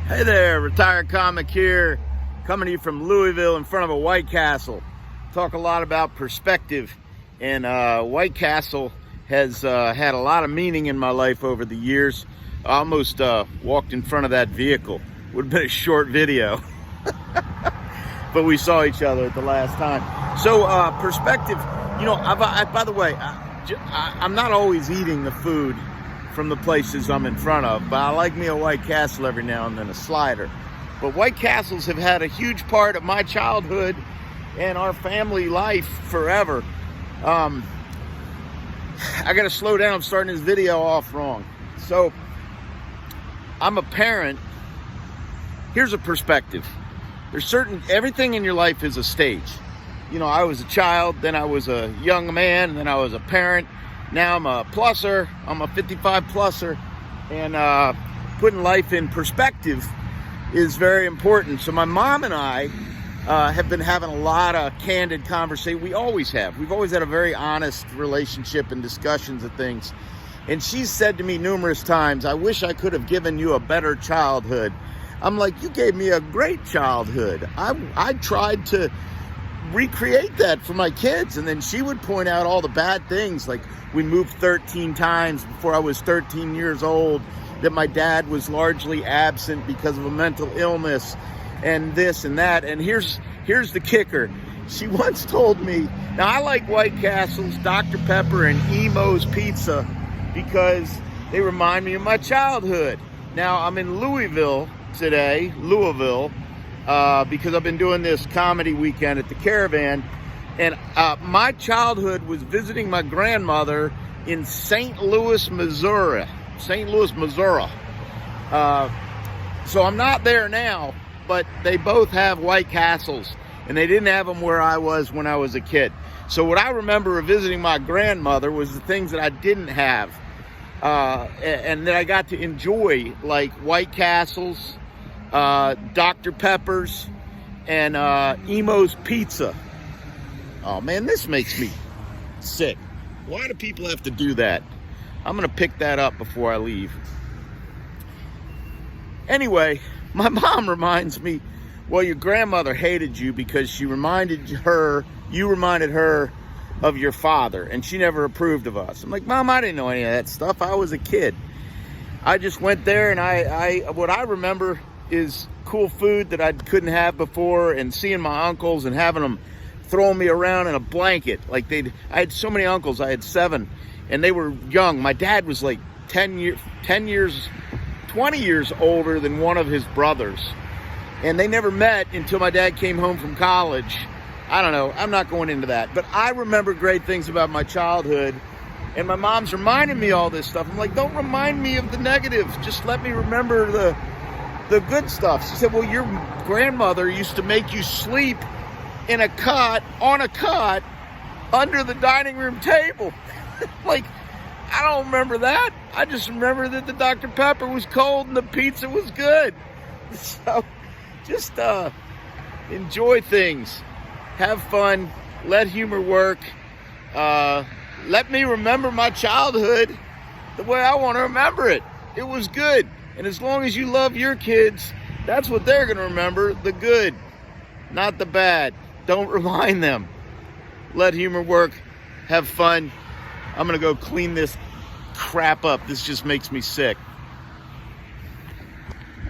Hey there, retired comic here, coming to you from Louisville in front of a White Castle. Talk a lot about perspective, and White Castle has had a lot of meaning in my life over the years. I almost walked in front of that vehicle. Would have been a short video, but we saw each other at the last time. So perspective, you know, by the way, I'm not always eating the food from the places I'm in front of, but I like me a White Castle every now and then, a slider. But White Castles have had a huge part of my childhood and our family life forever. I gotta slow down, I'm starting this video off wrong. So, I'm a parent. Here's a perspective. Everything in your life is a stage. You know, I was a child, then I was a young man, and then I was a parent. Now I'm a pluser, I'm a 55 pluser, and putting life in perspective is very important. So my mom and I have been having a lot of candid conversation. We always have. We've always had a very honest relationship and discussions of things. And she's said to me numerous times, I wish I could have given you a better childhood. I'm like, you gave me a great childhood. I tried to recreate that for my kids. And then she would point out all the bad things, like we moved 13 times before I was 13 years old, that my dad was largely absent because of a mental illness, and this and that. And here's the kicker. She once told me, now I like White Castles, Dr. Pepper, and Emo's Pizza because they remind me of my childhood. Now I'm in Louisville today, because I've been doing this comedy weekend at the Caravan. And my childhood was visiting my grandmother in St. Louis, Missouri. So I'm not there now, but they both have White Castles, and they didn't have them where I was when I was a kid. So what I remember of visiting my grandmother was the things that I didn't have, and that I got to enjoy, like White Castles, Dr. Pepper's, and Emo's Pizza. Oh man, this makes me sick. Why do people have to do that? I'm gonna pick that up before I leave. Anyway, my mom reminds me, well, your grandmother hated you because you reminded her of your father, and she never approved of us. I'm like, Mom, I didn't know any of that stuff. I was a kid. I just went there, and what I remember is cool food that I couldn't have before, and seeing my uncles and having them throwing me around in a blanket. Like I had so many uncles. I had 7, and they were young. My dad was like 20 years older than one of his brothers, and they never met until my dad came home from college. I don't know, I'm not going into that, but I remember great things about my childhood, and my mom's reminding me all this stuff. I'm like, don't remind me of the negative, just let me remember the good stuff. She said, well, your grandmother used to make you sleep on a cot under the dining room table. Like, I don't remember that. I just remember that the Dr. Pepper was cold and the pizza was good. So just enjoy things, have fun, let humor work, let me remember my childhood the way I want to remember it. It was good. And as long as you love your kids, that's what they're going to remember, the good, not the bad. Don't remind them. Let humor work. Have fun. I'm going to go clean this crap up. This just makes me sick.